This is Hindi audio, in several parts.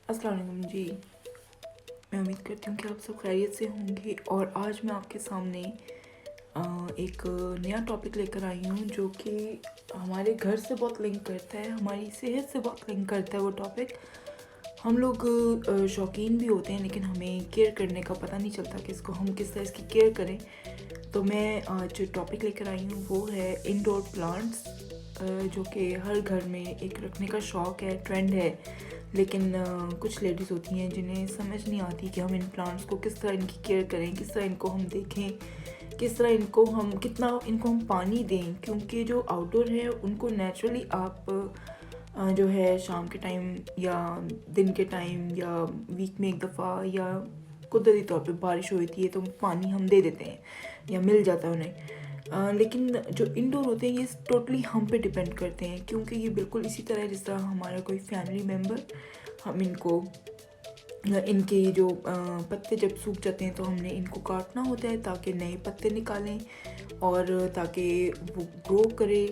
अस्सलाम वालेकुम जी। मैं उम्मीद करती हूँ कि आप सब खैरियत से होंगे और आज मैं आपके सामने एक नया टॉपिक लेकर आई हूँ जो कि हमारे घर से बहुत लिंक करता है, हमारी सेहत से बहुत लिंक करता है। वो टॉपिक हम लोग शौकीन भी होते हैं लेकिन हमें केयर करने का पता नहीं चलता कि इसको हम किस तरह इसकी केयर करें। तो मैं जो टॉपिक लेकर आई हूँ वो है इंडोर प्लांट्स, जो कि हर घर में एक रखने का शौक़ है, ट्रेंड है। लेकिन कुछ लेडीज़ होती हैं जिन्हें समझ नहीं आती कि हम इन प्लांट्स को किस तरह इनकी केयर करें, किस तरह इनको हम देखें, किस तरह इनको हम कितना इनको हम पानी दें। क्योंकि जो आउटडोर है उनको नेचुरली आप जो है शाम के टाइम या दिन के टाइम या वीक में एक दफ़ा या कुदरती तौर पे बारिश होती है तो पानी हम दे देते हैं या मिल जाता है उन्हें। लेकिन जो इंडोर होते हैं ये टोटली हम पे डिपेंड करते हैं, क्योंकि ये बिल्कुल इसी तरह जिस तरह हमारा कोई फैमिली मेम्बर। हम इनको इनके जो पत्ते जब सूख जाते हैं तो हमने इनको काटना होता है ताकि नए पत्ते निकालें और ताकि वो ग्रो करे।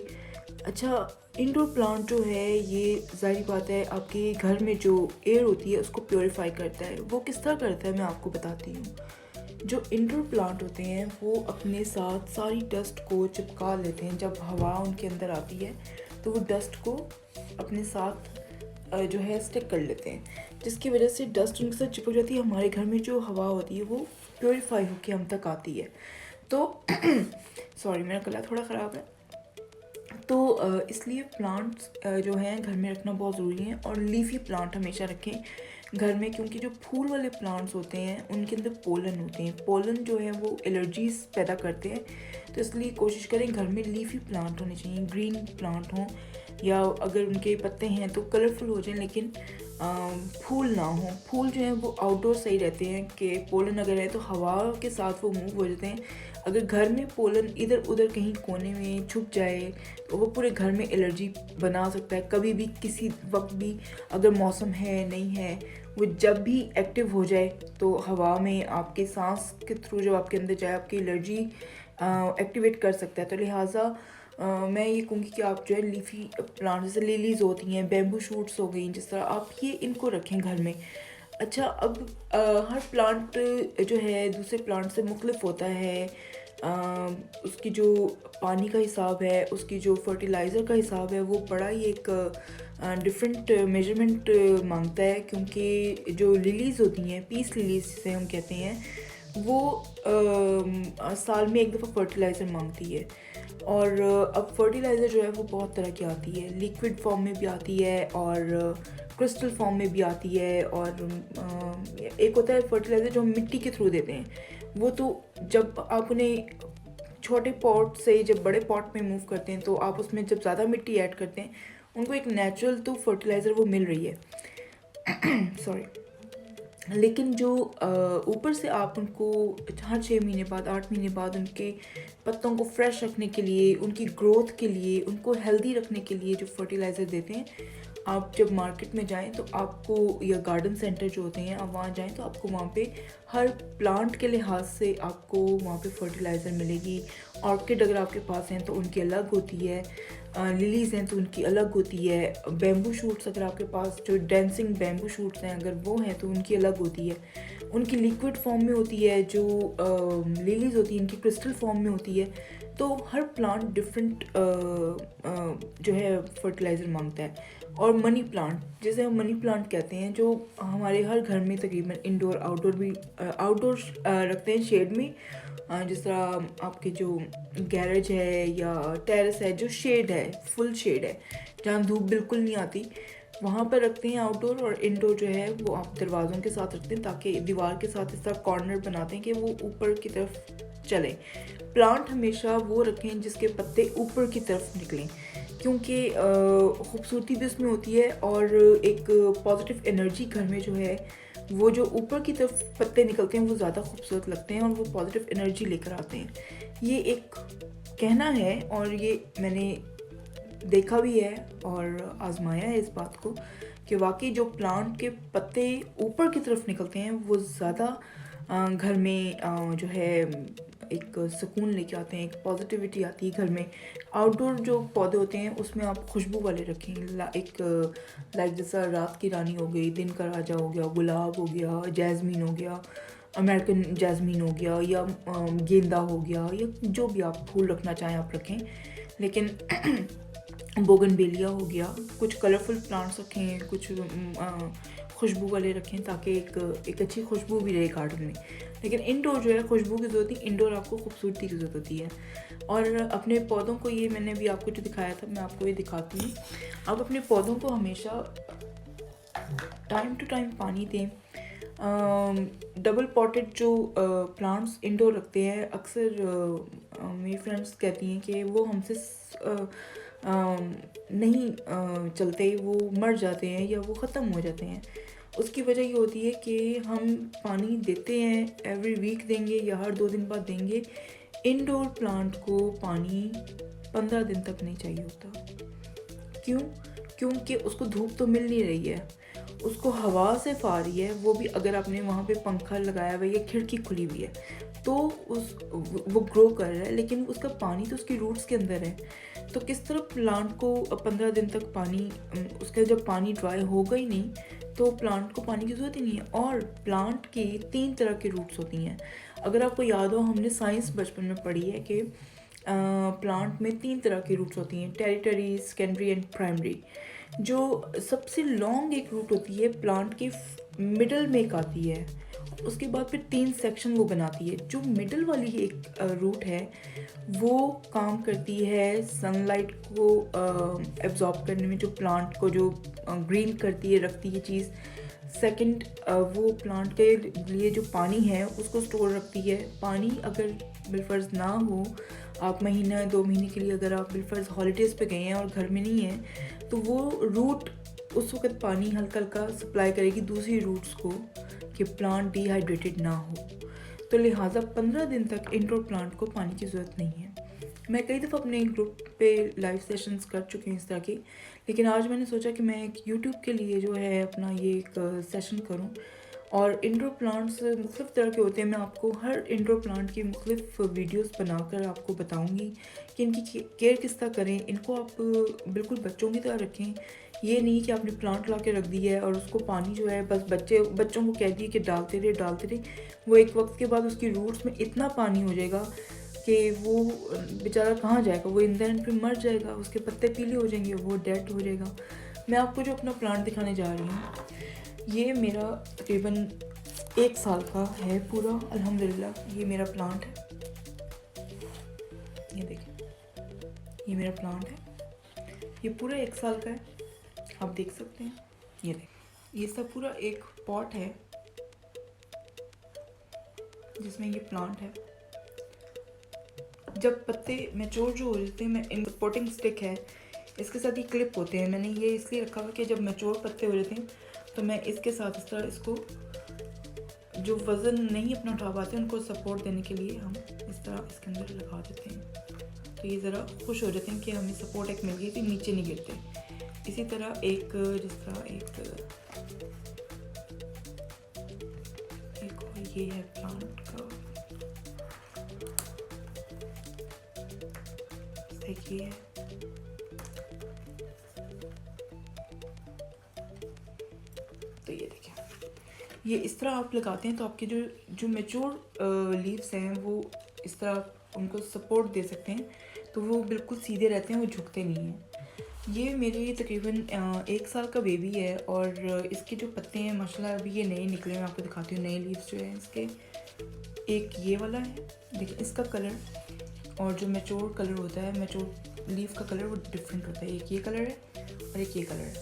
अच्छा, इंडोर प्लांट जो है ये ज़ाहिर बात है आपके घर में जो एयर होती है उसको प्योरीफाई करता है। वो किस तरह करता है मैं आपको बताती हूँ। जो इंडोर प्लांट होते हैं वो अपने साथ सारी डस्ट को चिपका लेते हैं। जब हवा उनके अंदर आती है तो वो डस्ट को अपने साथ जो है स्टिक कर लेते हैं, जिसकी वजह से डस्ट उनके साथ चिपक जाती है। हमारे घर में जो हवा होती है वो प्योरीफाई होकर हम तक आती है। तो सॉरी, मेरा गला थोड़ा ख़राब है। तो इसलिए प्लांट्स जो हैं घर में रखना बहुत ज़रूरी है और लीफी प्लांट हमेशा रखें घर में, क्योंकि जो फूल वाले प्लांट्स होते हैं उनके अंदर पोलन होते हैं। पोलन जो है वो एलर्जीज़ पैदा करते हैं, तो इसलिए कोशिश करें घर में लीफी प्लांट होने चाहिए, ग्रीन प्लांट हों या अगर उनके पत्ते हैं तो कलरफुल हो जाएं लेकिन फूल ना हो। फूल जो हैं वो आउटडोर सही रहते हैं कि पोलन अगर है तो हवा के साथ वो मूव हो जाते हैं। अगर घर में पोलन इधर उधर कहीं कोने में छुप जाए तो वो पूरे घर में एलर्जी बना सकता है। कभी भी किसी वक्त भी अगर मौसम है नहीं है, वो जब भी एक्टिव हो जाए तो हवा में आपके सांस के थ्रू जब आपके अंदर जाए आपकी एलर्जी एक्टिवेट कर सकता है। तो लिहाजा मैं ये कहूँगी कि आप जो है लीफी प्लांट जैसे लिलीज़ होती हैं, बैम्बू शूट्स हो गई, जिस तरह आप ये इनको रखें घर में। अच्छा, अब हर प्लांट जो है दूसरे प्लांट से मुख्तलिफ होता है। उसकी जो पानी का हिसाब है, उसकी जो फर्टिलाइज़र का हिसाब है वो बड़ा ही एक डिफरेंट मेजरमेंट मांगता है। क्योंकि जो लिलीज़ होती हैं, पीस लिलीज़ जिसे हम कहते हैं, वो साल में एक दफ़ा फर्टिलाइज़र मांगती है। और अब फर्टिलाइज़र जो है वो बहुत तरह की आती है, लिक्विड फॉर्म में भी आती है और क्रिस्टल फॉर्म में भी आती है। और एक होता है फर्टिलाइज़र जो हम मिट्टी के थ्रू देते हैं। वो तो जब आप उन्हें छोटे पॉट से जब बड़े पॉट में मूव करते हैं तो आप उसमें जब ज़्यादा मिट्टी ऐड करते हैं उनको एक नेचुरल तो फर्टिलाइज़र वो मिल रही है सॉरी। लेकिन जो ऊपर से आप उनको हर 6 महीने बाद 8 महीने बाद उनके पत्तों को फ्रेश रखने के लिए, उनकी ग्रोथ के लिए, उनको हेल्दी रखने के लिए जो फर्टिलाइज़र देते हैं, आप जब मार्केट में जाएं तो आपको या गार्डन सेंटर जो होते हैं आप वहाँ जाएं तो आपको वहाँ पे हर प्लांट के लिहाज से आपको वहाँ पे फर्टिलाइज़र मिलेगी। ऑर्किड अगर आपके पास हैं तो उनकी अलग होती है, लिलीज़ हैं तो उनकी अलग होती है, बैम्बू शूट्स अगर आपके पास जो डांसिंग बैम्बू शूट्स हैं अगर वो हैं तो उनकी अलग होती है। उनकी लिक्विड फॉर्म में होती है, जो लिलीज़ होती है इनकी क्रिस्टल फॉर्म में होती है। तो हर प्लांट डिफरेंट जो है फर्टिलाइज़र मांगता है। और मनी प्लांट, जैसे हम मनी प्लांट कहते हैं, जो हमारे हर घर में तकरीबन इंडोर आउटडोर भी आउटडोर रखते हैं शेड में। जिस तरह आपके जो गैरेज है या टेरेस है, जो शेड है, फुल शेड है, जहाँ धूप बिल्कुल नहीं आती, वहाँ पर रखते हैं आउटडोर। और इंडोर जो है वो आप दरवाज़ों के साथ रखते हैं ताकि दीवार के साथ इस तरह कॉर्नर बनाते हैं कि वो ऊपर की तरफ चले। प्लांट हमेशा वो रखें जिसके पत्ते ऊपर की तरफ निकलें, क्योंकि खूबसूरती भी उसमें होती है और एक पॉजिटिव एनर्जी घर में जो है वो जो ऊपर की तरफ पत्ते निकलते हैं वो ज़्यादा खूबसूरत लगते हैं और वो पॉजिटिव एनर्जी लेकर आते हैं। ये एक कहना है और ये मैंने देखा भी है और आजमाया है इस बात को कि वाकई जो प्लांट के पत्ते ऊपर की तरफ निकलते हैं वो ज़्यादा घर में जो है एक सुकून लेके आते हैं, एक पॉजिटिविटी आती है घर में। आउटडोर जो पौधे होते हैं उसमें आप खुशबू वाले रखें, एक लाइक जैसा रात की रानी हो गई, दिन का राजा हो गया, गुलाब हो गया, जैस्मीन हो गया, अमेरिकन जैस्मीन हो गया, या गेंदा हो गया, या जो भी आप फूल रखना चाहें आप रखें। लेकिन बोगनवेलिया हो गया, कुछ कलरफुल प्लांट्स रखें, कुछ खुशबू वाले रखें, ताकि एक अच्छी खुशबू भी रहे गार्डन में। लेकिन इंडोर जो है खुशबू की ज़रूरत नहीं, इंडोर आपको खूबसूरती की ज़रूरत होती है। और अपने पौधों को, ये मैंने भी आपको जो दिखाया था मैं आपको ये दिखाती हूँ। आप अपने पौधों को हमेशा टाइम टू टाइम पानी दें। डबल पॉटेड जो प्लांट्स इंडोर रखते हैं, अक्सर मेरी फ्रेंड्स कहती हैं कि वो हमसे नहीं चलते, वो मर जाते हैं या वो ख़त्म हो जाते हैं। उसकी वजह ये होती है कि हम पानी देते हैं, एवरी वीक देंगे या हर 2 दिन बाद देंगे। इंडोर प्लांट को पानी 15 दिन तक नहीं चाहिए होता। क्यों? क्योंकि उसको धूप तो मिल नहीं रही है, उसको हवा सिर्फ आ रही है, वो भी अगर आपने वहाँ पे पंखा लगाया हुआ है या खिड़की खुली हुई है तो वो ग्रो कर रहा है, लेकिन उसका पानी तो उसकी रूट्स के अंदर है। तो किस तरह प्लांट को 15 दिन तक पानी, उसका जब पानी ड्राई होगा ही नहीं तो प्लांट को पानी की ज़रूरत ही नहीं है। और प्लांट की 3 तरह की रूट्स होती हैं। अगर आपको याद हो, हमने साइंस बचपन में पढ़ी है कि प्लांट में 3 तरह की रूट्स होती हैं, टेरिटरी, सेकेंडरी एंड प्राइमरी। जो सबसे लॉन्ग एक रूट होती है प्लांट के मिडल में एक आती है, उसके बाद फिर 3 सेक्शन वो बनाती है। जो मिडल वाली एक रूट है वो काम करती है सनलाइट को एब्जॉर्ब करने में, जो प्लांट को जो ग्रीन करती है, रखती है चीज़। सेकंड, वो प्लांट के लिए जो पानी है उसको स्टोर रखती है। पानी अगर बिलफर्ज ना हो, आप महीना 2 महीने के लिए अगर आप बिलफर्ज हॉलीडेज़ पे गए हैं और घर में नहीं हैं, तो वो रूट उस वक्त पानी हल्का हल्का सप्लाई करेगी दूसरी रूट्स को कि प्लांट डिहाइड्रेटेड ना हो। तो लिहाजा 15 दिन तक इंडोर प्लांट को पानी की ज़रूरत नहीं है। मैं कई दफ़ा अपने ग्रुप पे लाइव सेशंस कर चुकी हूँ इस तरह की, लेकिन आज मैंने सोचा कि मैं एक यूट्यूब के लिए जो है अपना ये एक सेशन करूँ। और इंडोर प्लांट्स मुख्तलिफ़ तरह के होते हैं, मैं आपको हर इंडोर प्लांट की मुख्तलिफ़ वीडियोस बनाकर आपको बताऊंगी कि इनकी केयर किस तरह करें। इनको आप बिल्कुल बच्चों की तरह रखें। ये नहीं कि आपने प्लांट ला के रख दिया है और उसको पानी जो है बस बच्चों को कह दिए कि डालते रहे। वो एक वक्त के बाद उसकी रूट्स में इतना पानी हो जाएगा कि वो बेचारा कहाँ जाएगा, वो इन द एंड फिर मर जाएगा, उसके पत्ते पीले हो जाएंगे, वो डेड हो जाएगा। मैं आपको जो अपना प्लांट दिखाने जा रही हूँ, ये मेरा तकरीबन 1 साल का है पूरा, अल्हम्दुलिल्लाह। ये मेरा प्लांट है, ये देखिए, ये मेरा प्लांट है, ये पूरा 1 साल का है, आप देख सकते हैं। ये देखिए, ये सब पूरा एक पॉट है जिसमें ये प्लांट है। जब पत्ते मैच्योर जो हो जाते हैं, मैं इन पोटिंग स्टिक है, इसके साथ ये क्लिप होते हैं। मैंने ये इसलिए रखा हुआ कि जब मैच्योर पत्ते हो जाते हैं तो मैं इसके साथ इस तरह इसको, जो वज़न नहीं अपना उठा पाते उनको सपोर्ट देने के लिए हम इस तरह इसके अंदर लगा देते हैं। तो ये ज़रा खुश हो जाते हैं कि हमें सपोर्ट एक मिल गई कि नीचे नहीं गिरते। इसी तरह एक जिस तरह एक और ये है प्लांट का, ये है। तो ये देखिए, ये इस तरह आप लगाते हैं तो आपके जो मैच्योर लीव्स हैं वो इस तरह उनको सपोर्ट दे सकते हैं, तो वो बिल्कुल सीधे रहते हैं, वो झुकते नहीं हैं। ये मेरे तकरीबन 1 साल का बेबी है और इसके जो पत्ते हैं माशाल्लाह अभी ये नए निकले हैं। मैं आपको दिखाती हूँ नए लीव्स जो हैं इसके। एक ये वाला है, देखिए इसका कलर और जो मैच्योर कलर होता है, मैच्योर लीफ का कलर वो डिफरेंट होता है। एक ये कलर है और एक ये कलर है,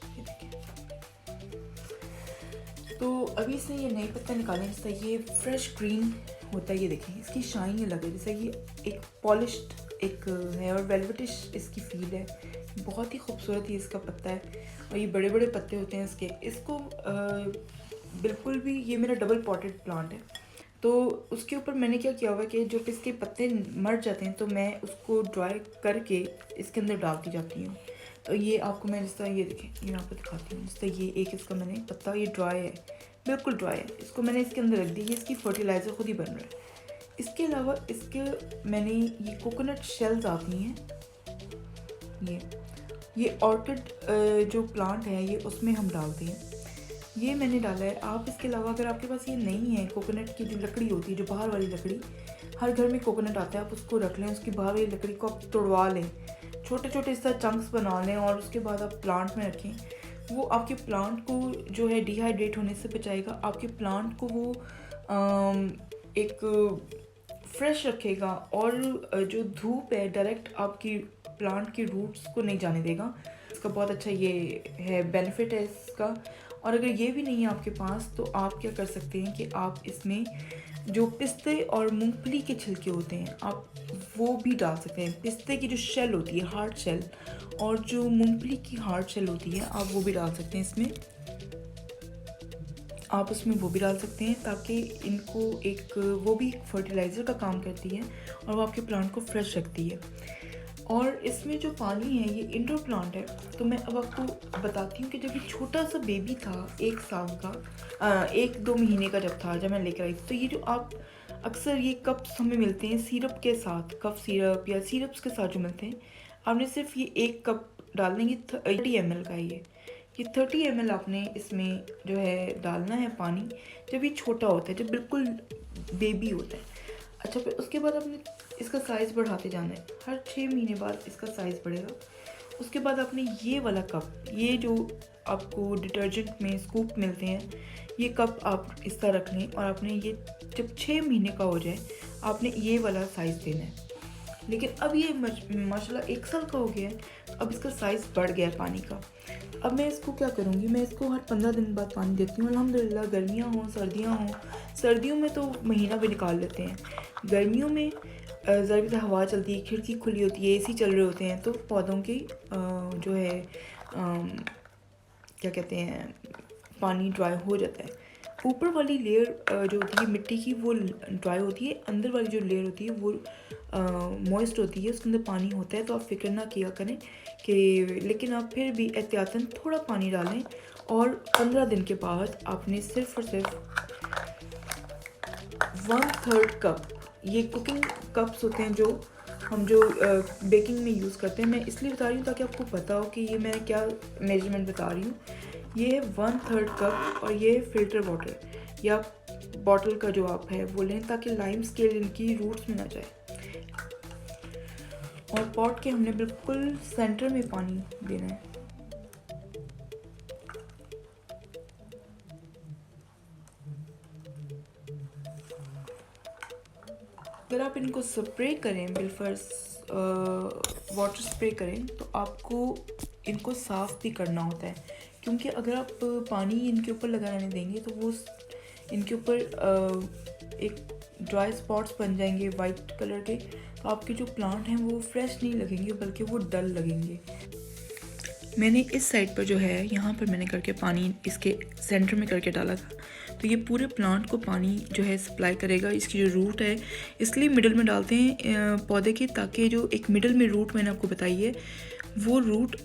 ये देखिए। तो अभी से ये नए पत्ते निकालें, जैसे ये फ्रेश ग्रीन होता है, ये देखें इसकी शाइन अलग है। जैसे ये एक पॉलिश्ड एक है और वेलवेटिश इसकी फील है, बहुत ही खूबसूरत ही इसका पत्ता है और ये बड़े बड़े पत्ते होते हैं इसके। इसको बिल्कुल भी, ये मेरा डबल पॉटेड प्लांट है, तो उसके ऊपर मैंने क्या किया हुआ है कि जब इसके पत्ते मर जाते हैं तो मैं उसको ड्राई करके इसके अंदर डालती जाती हूँ। तो ये आपको मैं जिस तरह, ये देखें, ये मैं आपको दिखाती हूँ। जिस तरह ये एक इसका मैंने पत्ता, ये ड्राई है, बिल्कुल ड्राई है, इसको मैंने इसके अंदर रख दी, ये इसकी फर्टिलाइज़र खुद ही बन रहा है। इसके अलावा इसके मैंने ये कोकोनट शेल्स आती हैं, ये ऑर्किड जो प्लांट है ये उसमें हम डालते हैं, ये मैंने डाला है। आप इसके अलावा अगर आपके पास ये नहीं है, कोकोनट की जो लकड़ी होती है, जो बाहर वाली लकड़ी, हर घर में कोकोनट आता है, आप उसको रख लें, उसकी बाहर वाली लकड़ी को आप तोड़वा लें, छोटे छोटे इस तरह चंक्स बना लें और उसके बाद आप प्लांट में रखें। वो आपके प्लांट को जो है डिहाइड्रेट होने से बचाएगा, आपके प्लांट को वो एक फ्रेश रखेगा और जो धूप है डायरेक्ट आपकी प्लांट की रूट्स को नहीं जाने देगा। इसका बहुत अच्छा ये है, बेनिफिट है इसका। और अगर ये भी नहीं है आपके पास तो आप क्या कर सकते हैं कि आप इसमें जो पिस्ते और मूंगफली के छिलके होते हैं आप वो भी डाल सकते हैं। पिस्ते की जो शेल होती है, हार्ड शेल, और जो मूंगफली की हार्ड शेल होती है आप वो भी डाल सकते हैं इसमें, आप उसमें वो भी डाल सकते हैं, ताकि इनको एक वो भी फर्टिलाइज़र का काम करती है और वो आपके प्लांट को फ्रेश रखती है। और इसमें जो पानी है ये इंडोर प्लांट है। तो मैं अब आपको बताती हूँ कि जब ये छोटा सा बेबी था, 1 साल का, 1-2 महीने का जब था, जब मैं लेकर आई, तो ये जो आप अक्सर ये कप्स हमें मिलते हैं सिरप के साथ, कफ सिरप या सिरप्स के साथ जो मिलते हैं, आपने सिर्फ ये 1 कप डालना है। 30 ml का ये 30 ml आपने इसमें जो है डालना है पानी, जब ये छोटा होता है, जब बिल्कुल बेबी होता है। अच्छा, फिर उसके बाद आपने इसका साइज़ बढ़ाते जाना है, हर 6 महीने बाद इसका साइज़ बढ़ेगा। उसके बाद आपने ये वाला कप, ये जो आपको डिटर्जेंट में स्कूप मिलते हैं, ये कप आप इस तरह रख लें और आपने ये जब 6 महीने का हो जाए आपने ये वाला साइज़ देना है। लेकिन अब ये माशाल्लाह 1 साल का हो गया है, अब इसका साइज़ बढ़ गया है पानी का। अब मैं इसको क्या करूँगी, मैं इसको हर 15 दिन बाद पानी देती हूँ। अल्हम्दुलिल्लाह, गर्मियाँ हों सर्दियाँ हों, सर्दियों में तो महीना भी निकाल लेते हैं, गर्मियों में ज़्यादा हवा चलती है, खिड़की खुली होती है, एसी चल रहे होते हैं, तो पौधों की जो है क्या कहते हैं, पानी ड्राई हो जाता है। ऊपर वाली लेयर जो होती है मिट्टी की वो ड्राई होती है, अंदर वाली जो लेयर होती है वो मॉइस्ट होती है, उसके अंदर पानी होता है। तो आप फिक्र ना किया करें कि, लेकिन आप फिर भी एहतियातन थोड़ा पानी डालें। और 15 दिन के बाद आपने सिर्फ और सिर्फ 1/3 कप, ये कुकिंग कप्स होते हैं जो हम बेकिंग में यूज़ करते हैं, मैं इसलिए बता रही हूँ ताकि आपको पता हो कि ये मैं क्या मेजरमेंट बता रही हूँ। ये है 1/3 कप और ये फिल्टर वाटर या बॉटल का जो आप है वो लें, ताकि लाइम स्केल इनकी रूट्स में ना जाए। और पॉट के हमने बिल्कुल सेंटर में पानी देना है। अगर आप इनको स्प्रे करें, बिलफर्स वाटर स्प्रे करें, तो आपको इनको साफ़ भी करना होता है, क्योंकि अगर आप पानी इनके ऊपर लगाने देंगे तो वो इनके ऊपर एक ड्राई स्पॉट्स बन जाएंगे वाइट कलर के, तो आपके जो प्लांट हैं वो फ्रेश नहीं लगेंगे बल्कि वो डल लगेंगे। मैंने इस साइड पर जो है यहाँ पर मैंने करके पानी इसके सेंटर में करके डाला था, तो ये पूरे प्लांट को पानी जो है सप्लाई करेगा। इसकी जो रूट है, इसलिए मिडल में डालते हैं पौधे के, ताकि जो एक मिडल में रूट मैंने आपको बताई है वो रूट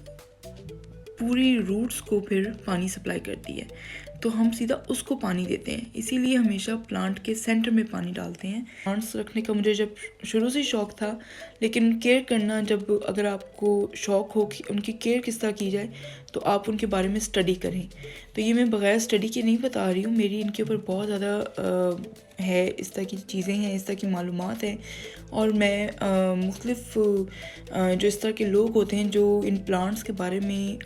पूरी रूट्स को फिर पानी सप्लाई करती है, तो हम सीधा उसको पानी देते हैं। इसीलिए हमेशा प्लांट के सेंटर में पानी डालते हैं। प्लांट्स रखने का मुझे जब शुरू से शौक़ था, लेकिन केयर करना, जब अगर आपको शौक़ हो कि उनकी केयर किस तरह की जाए तो आप उनके बारे में स्टडी करें। तो ये मैं बग़ैर स्टडी के नहीं बता रही हूँ, मेरी इनके ऊपर बहुत ज़्यादा है, इस तरह की चीज़ें हैं, इस तरह की मालूमात हैं। और मैं मुख्तलिफ जो इस तरह के लोग होते हैं जो इन प्लांट्स के बारे में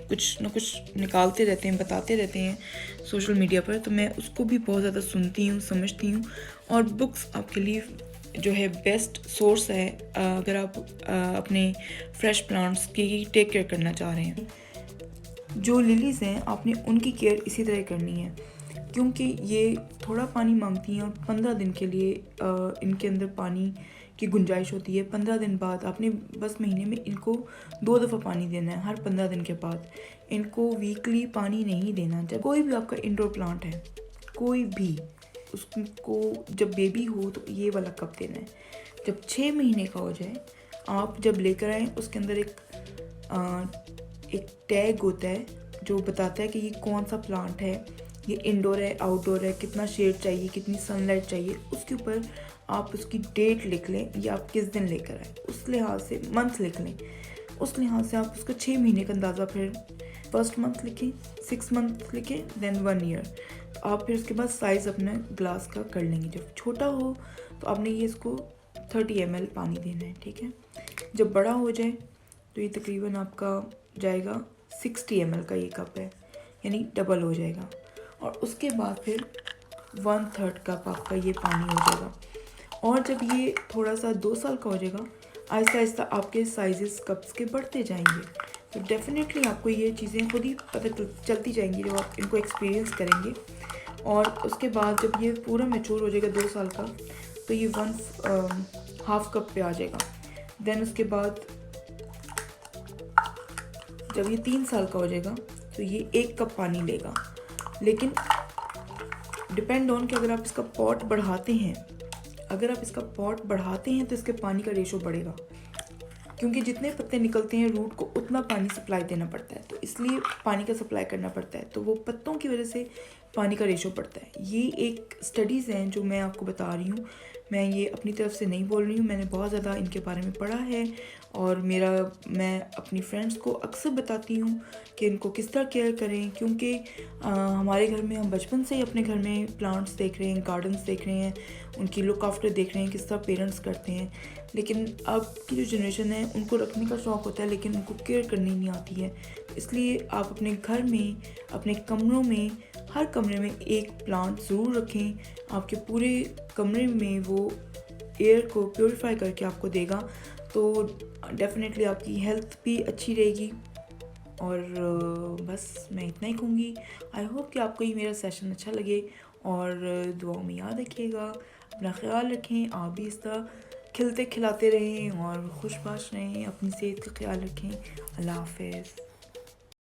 कुछ ना कुछ निकालते रहते हैं, बताते रहते हैं सोशल मीडिया पर, तो मैं उसको भी बहुत ज़्यादा सुनती हूँ, समझती हूँ। और बुक्स आपके लिए जो है बेस्ट सोर्स है अगर आप अपने फ्रेश प्लांट्स की टेक केयर करना चाह रहे हैं। जो लिलीज़ हैं आपने उनकी केयर इसी तरह करनी है, क्योंकि ये थोड़ा पानी मांगती हैं और 15 दिन के लिए इनके अंदर पानी की गुंजाइश होती है। 15 दिन बाद आपने बस महीने में इनको 2 दफ़ा पानी देना है, हर 15 दिन के बाद। इनको वीकली पानी नहीं देना। जब कोई भी आपका इंडोर प्लांट है, कोई भी, उसको जब बेबी हो तो ये वाला कप देना है। जब 6 महीने का हो जाए, आप जब लेकर आएँ, उसके अंदर एक टैग होता है जो बताता है कि ये कौन सा प्लांट है, ये इंडोर है आउटडोर है, कितना शेड चाहिए, कितनी सनलाइट चाहिए, उसके ऊपर आप उसकी डेट लिख लें या आप किस दिन लेकर आए, उस लिहाज से मंथ लिख लें, उस लिहाज से आप उसका 6 महीने का अंदाज़ा फिर फर्स्ट मंथ लिखें, 6 मंथ लिखें, देन 1 ईयर। तो आप फिर उसके बाद साइज़ अपने ग्लास का कर लेंगे। जब छोटा हो तो आपने ये इसको 30 ml पानी देना है, ठीक है। जब बड़ा हो जाए तो ये तकरीबन आपका जाएगा 60 ml का ये कप है, यानी डबल हो जाएगा। और उसके बाद फिर 1/3 कप आपका ये पानी हो जाएगा। और जब ये थोड़ा सा 2 साल का हो जाएगा, आहिस्ता आहिस्ता आपके साइजेस कप्स के बढ़ते जाएंगे। तो डेफिनेटली आपको ये चीज़ें खुद ही पता चलती जाएंगी जब आप इनको एक्सपीरियंस करेंगे। और उसके बाद जब ये पूरा मैच्योर हो जाएगा 2 साल का, तो ये 1/2 कप पे आ जाएगा। देन उसके बाद जब ये 3 साल का हो जाएगा तो ये 1 कप पानी लेगा। लेकिन डिपेंड ऑन कि अगर आप इसका पॉट बढ़ाते हैं, तो इसके पानी का रेशो बढ़ेगा, क्योंकि जितने पत्ते निकलते हैं रूट को उतना पानी सप्लाई देना पड़ता है, तो इसलिए पानी का सप्लाई करना पड़ता है। तो वो पत्तों की वजह से पानी का रेशो बढ़ता है। ये एक स्टडीज़ हैं जो मैं आपको बता रही हूँ, मैं ये अपनी तरफ से नहीं बोल रही हूँ, मैंने बहुत ज़्यादा इनके बारे में पढ़ा है। और मैं अपनी फ्रेंड्स को अक्सर बताती हूँ कि इनको किस तरह केयर करें, क्योंकि हमारे घर में हम बचपन से ही अपने घर में प्लांट्स देख रहे हैं, गार्डन्स देख रहे हैं, उनकी लुक आफ्टर देख रहे हैं किस तरह पेरेंट्स करते हैं। लेकिन अब की जो जनरेशन है उनको रखने का शौक़ होता है लेकिन उनको केयर करनी नहीं आती है। इसलिए आप अपने घर में, अपने कमरों में, हर कमरे में एक प्लांट ज़रूर रखें। आपके पूरे कमरे में वो एयर को प्योरीफाई करके आपको देगा, तो डेफिनेटली आपकी हेल्थ भी अच्छी रहेगी। और बस मैं इतना ही कहूँगी। आई होप कि आपको ये मेरा सेशन अच्छा लगे, और दुआओं में याद रखिएगा, अपना ख्याल रखें। आप भी इस तरह खिलते खिलाते रहें और खुशबाश रहें, अपनी सेहत का ख्याल रखें। अल्लाह हाफ़िज़।